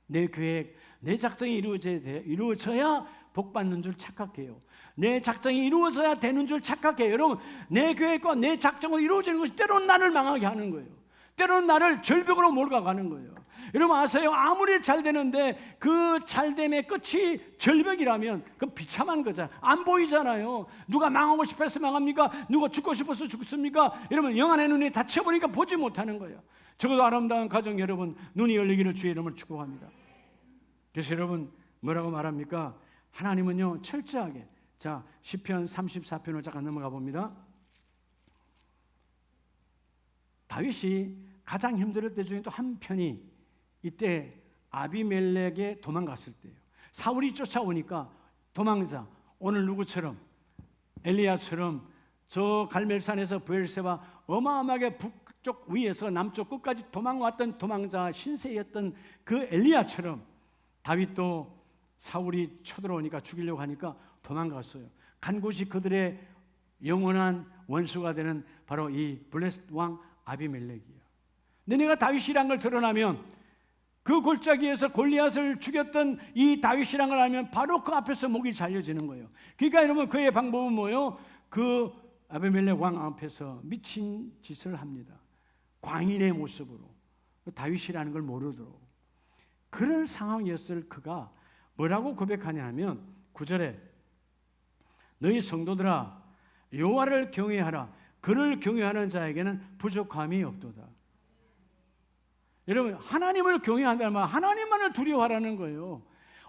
내 계획, 내 작정이 이루어져야 복 받는 줄 착각해요. 내 작정이 이루어져야 되는 줄 착각해요. 여러분 내 계획과 내 작정으로 이루어지는 것이 때로는 나를 망하게 하는 거예요. 때로는 나를 절벽으로 몰아가는 거예요. 여러분 아세요? 아무리 잘 되는데 그 잘됨의 끝이 절벽이라면 그건 비참한 거잖아요. 안 보이잖아요. 누가 망하고 싶어서 망합니까? 누가 죽고 싶어서 죽습니까? 여러분 영안의 눈이 닫혀보니까 보지 못하는 거예요. 적어도 아름다운 가정 여러분 눈이 열리기를 주의 이름을 축복합니다. 그래서 여러분 뭐라고 말합니까? 하나님은요 철저하게 자 시편 34편을 잠깐 넘어가 봅니다. 다윗이 가장 힘들 때 중에 또 한 편이 이때 아비멜렉에 도망갔을 때예요. 사울이 쫓아오니까 도망자 오늘 누구처럼 엘리야처럼 저 갈멜산에서 브엘세바 어마어마하게 북쪽 위에서 남쪽 끝까지 도망왔던 도망자 신세였던 그 엘리야처럼 다윗도 사울이 쳐들어오니까 죽이려고 하니까 도망갔어요. 간 곳이 그들의 영원한 원수가 되는 바로 이 블레셋 왕 아비멜렉이에요. 근데 내가 다윗이란 걸 드러나면 그 골짜기에서 골리앗을 죽였던 이 다윗이란 걸 알면 바로 그 앞에서 목이 잘려지는 거예요. 그러니까 여러분 그의 방법은 뭐예요? 그 아비멜렉 왕 앞에서 미친 짓을 합니다. 광인의 모습으로 다윗이라는 걸 모르도록. 그런 상황이었을 그가 뭐라고 고백하냐 하면 9절에 너희 성도들아 여호와를 경외하라. 그를 경외하는 자에게는 부족함이 없도다. 여러분 하나님을 경외한다는 말 하나님만을 두려워하라는 거예요.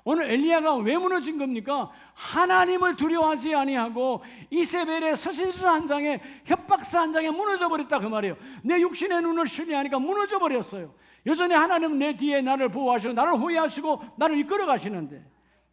오늘 엘리야가 왜 무너진 겁니까? 하나님을 두려워하지 아니하고 이세벨의 서신서 한 장에 협박서 한 장에 무너져 버렸다 그 말이에요. 내 육신의 눈을 신뢰하니까 무너져 버렸어요. 여전히 하나님은 내 뒤에 나를 보호하시고 나를 호위하시고 나를 이끌어 가시는데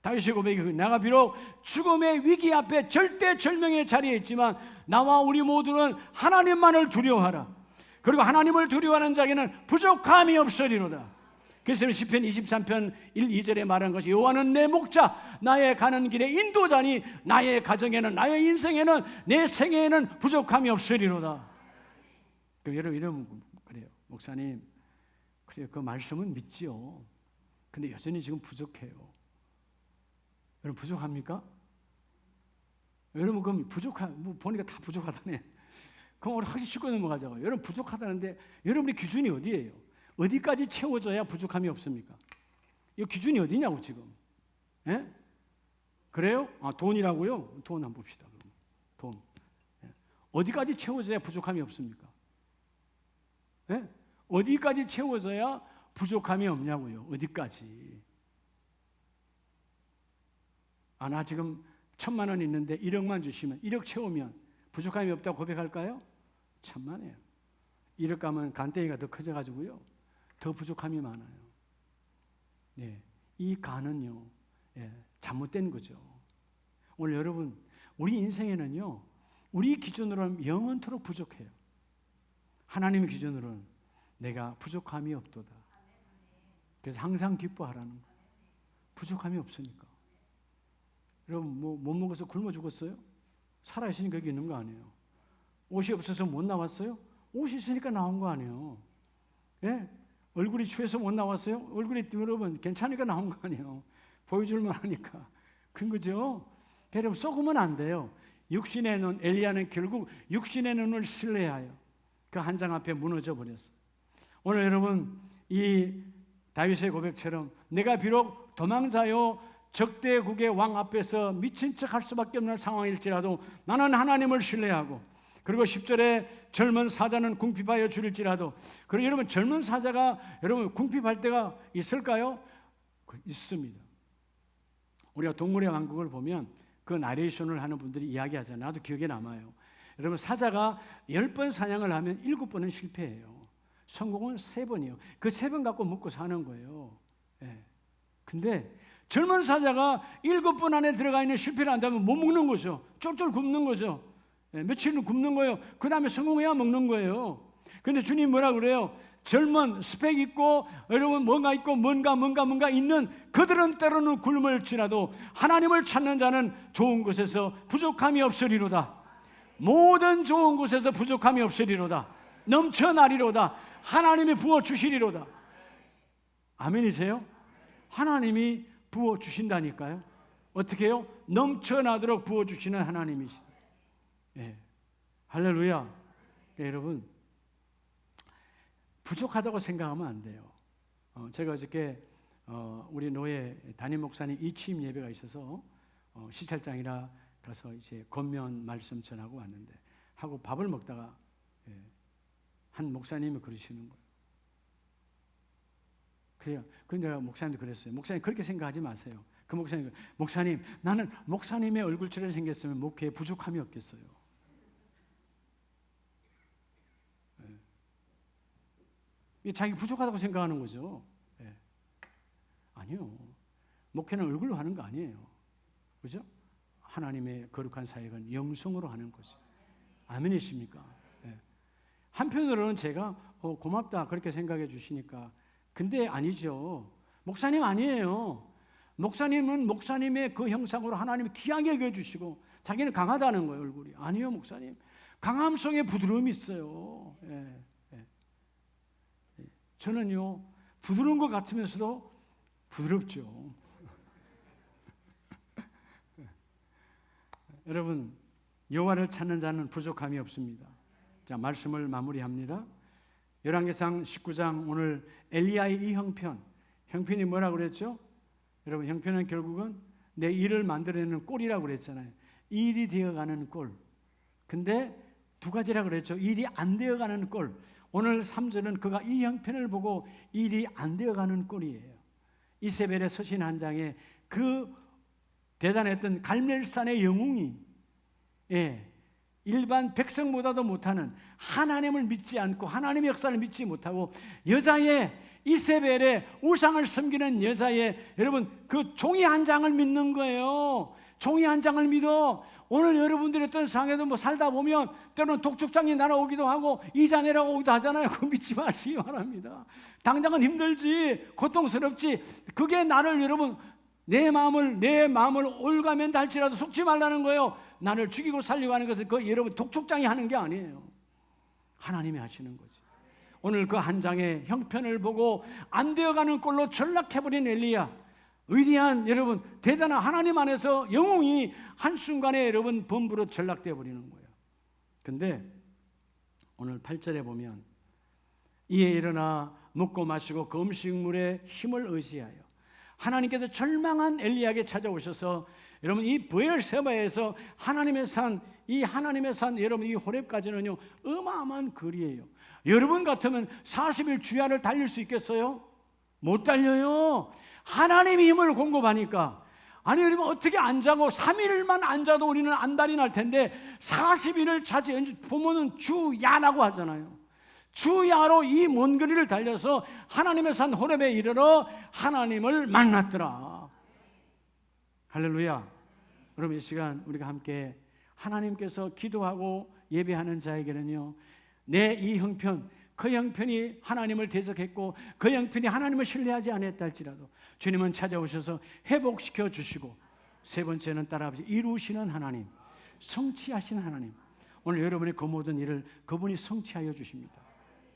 다윗의 고백이 내가 비록 죽음의 위기 앞에 절대절명의 자리에 있지만 나와 우리 모두는 하나님만을 두려워하라. 그리고 하나님을 두려워하는 자에게는 부족함이 없으리로다. 그래서 시편 23편 1, 2절에 말한 것이 여호와는 내 목자 나의 가는 길의 인도자니 나의 가정에는 나의 인생에는 내 생애에는 부족함이 없으리로다. 여러분 이러면 그래요. 목사님 그래요. 그 말씀은 믿지요. 근데 여전히 지금 부족해요. 여러분 부족합니까? 여러분 그럼 보니까 다 부족하다네. 그럼 우리 확실히 짚고 넘어가자고요. 여러분 부족하다는데 여러분의 기준이 어디예요? 어디까지 채워져야 부족함이 없습니까? 이 기준이 어디냐고 지금. 예? 그래요? 돈이라고요? 돈 한번 봅시다. 그럼. 돈. 예. 어디까지 채워져야 부족함이 없습니까? 예? 어디까지 채워져야 부족함이 없냐고요. 어디까지. 나 지금 1,000만 원 있는데 1억만 주시면 1억 채우면 부족함이 없다고 고백할까요? 천만에요. 1억 가면 간땡이가 더 커져가지고요. 더 부족함이 많아요. 네, 이 간은요, 잘못된 거죠. 오늘 여러분, 우리 인생에는요, 우리 기준으로는 영원토록 부족해요. 하나님의 기준으로는 내가 부족함이 없도다. 그래서 항상 기뻐하라는 거예요. 부족함이 없으니까. 여러분, 못 먹어서 굶어 죽었어요? 살아있으니까 여기 있는 거 아니에요. 옷이 없어서 못 나왔어요? 옷이 있으니까 나온 거 아니에요. 예? 얼굴이 추해서 못 나왔어요? 얼굴이 여러분 괜찮으니까 나온 거 아니에요. 보여줄만 하니까. 큰 거죠? 여러분 썩으면 안 돼요. 육신의 눈, 엘리야는 결국 육신의 눈을 신뢰하여 그 한 장 앞에 무너져 버렸어요. 오늘 여러분 이 다윗의 고백처럼 내가 비록 도망자요 적대국의 왕 앞에서 미친 척 할 수밖에 없는 상황일지라도 나는 하나님을 신뢰하고, 그리고 10절에 젊은 사자는 궁핍하여 줄일지라도, 그리고 여러분 젊은 사자가 여러분 궁핍할 때가 있을까요? 있습니다. 우리가 동물의 왕국을 보면 그 나레이션을 하는 분들이 이야기하잖아요. 나도 기억에 남아요. 여러분 사자가 10번 사냥을 하면 7번은 실패해요. 성공은 3번이요. 그 3번 갖고 먹고 사는 거예요. 예. 근데 젊은 사자가 7번 안에 들어가 있는 실패를 한다면 못 먹는 거죠. 쫄쫄 굶는 거죠. 며칠은 굶는 거예요. 그 다음에 성공해야 먹는 거예요. 그런데 주님 뭐라 그래요? 젊은 스펙 있고 여러분 뭔가 있고 뭔가 있는 그들은 때로는 굶을지라도 하나님을 찾는 자는 좋은 곳에서 부족함이 없으리로다. 모든 좋은 곳에서 부족함이 없으리로다. 넘쳐나리로다. 하나님이 부어주시리로다. 아멘이세요? 하나님이 부어주신다니까요. 어떻게 해요? 넘쳐나도록 부어주시는 하나님이시다. 예. 할렐루야. 여러분 부족하다고 생각하면 안 돼요. 제가 어저께 우리 노예 담임 목사님 이취임 예배가 있어서 시찰장이라 가서 이제 권면 말씀 전하고 왔는데 하고 밥을 먹다가 한 목사님이 그러시는 거예요. 그래요. 근데 내가 목사님도 그랬어요. 목사님 그렇게 생각하지 마세요. 그 목사님 나는 목사님의 얼굴처럼 생겼으면 목회에 부족함이 없겠어요. 자기 부족하다고 생각하는 거죠. 아니요. 목회는 얼굴로 하는 거 아니에요. 그죠? 하나님의 거룩한 사역은 영성으로 하는 거죠. 아멘이십니까? 한편으로는 제가 고맙다 그렇게 생각해 주시니까, 근데 아니죠. 목사님 아니에요. 목사님은 목사님의 그 형상으로 하나님이 귀하게 여겨주시고 자기는 강하다는 거예요. 얼굴이. 아니요 목사님. 강함 속에 부드러움이 있어요. 저는요 부드러운 것 같으면서도 부드럽죠. 여러분 여호와를 찾는 자는 부족함이 없습니다. 자, 말씀을 마무리합니다. 열왕기상 19장 오늘 엘리야의 이 형편이 뭐라고 그랬죠? 여러분 형편은 결국은 내 일을 만들어내는 꼴이라고 그랬잖아요. 일이 되어가는 꼴. 근데 두 가지라고 그랬죠. 일이 안 되어가는 꼴. 오늘 3절은 그가 이 형편을 보고 일이 안 되어가는 꼴이에요. 이세벨의 서신 한 장에 그 대단했던 갈멜산의 영웅이 일반 백성보다도 못하는, 하나님을 믿지 않고 하나님의 역사를 믿지 못하고 여자의 이세벨의 우상을 섬기는 여자의 여러분 그 종이 한 장을 믿는 거예요. 종이 한 장을 믿어. 오늘 여러분들이 어떤 상황에도 뭐 살다 보면 때로는 독촉장이 날아오기도 하고 이자 내려오기도 하잖아요. 그거 믿지 마시기 바랍니다. 당장은 힘들지, 고통스럽지. 그게 나를 여러분 내 마음을 올가맨다 할지라도 속지 말라는 거예요. 나를 죽이고 살리고 하는 것은 그 여러분 독촉장이 하는 게 아니에요. 하나님이 하시는 거지. 오늘 그 한 장의 형편을 보고 안 되어가는 꼴로 전락해버린 엘리야, 위대한 여러분 대단한 하나님 안에서 영웅이 한순간에 여러분 범부로 전락되어 버리는 거예요. 근데 오늘 8절에 보면 이에 일어나 먹고 마시고 그 음식물에 힘을 의지하여 하나님께서 절망한 엘리야에게 찾아오셔서 여러분 이 브엘세바에서 하나님의 산, 이 하나님의 산 여러분 이 호렙까지는요 어마어마한 거리예요. 여러분 같으면 40일 주야를 달릴 수 있겠어요? 못 달려요. 하나님이 힘을 공급하니까. 아니 여러분 어떻게 안 자고 3일만 안 자도 우리는 안달이 날 텐데 40일을 자지 보면은 주야라고 하잖아요. 주야로 이 먼 거리를 달려서 하나님의 산 호렙에 이르러 하나님을 만났더라. 할렐루야. 여러분 이 시간 우리가 함께 하나님께서 기도하고 예배하는 자에게는요 내 이 형편 그 형편이 하나님을 대적했고 그 형편이 하나님을 신뢰하지 않았다 할지라도 주님은 찾아오셔서 회복시켜 주시고 세 번째는 따라하시 이루시는 하나님, 성취하시는 하나님. 오늘 여러분의 그 모든 일을 그분이 성취하여 주십니다.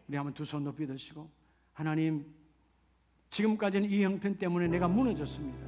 우리 한번 두 손 높이 드시고 하나님 지금까지는 이 형편 때문에 내가 무너졌습니다.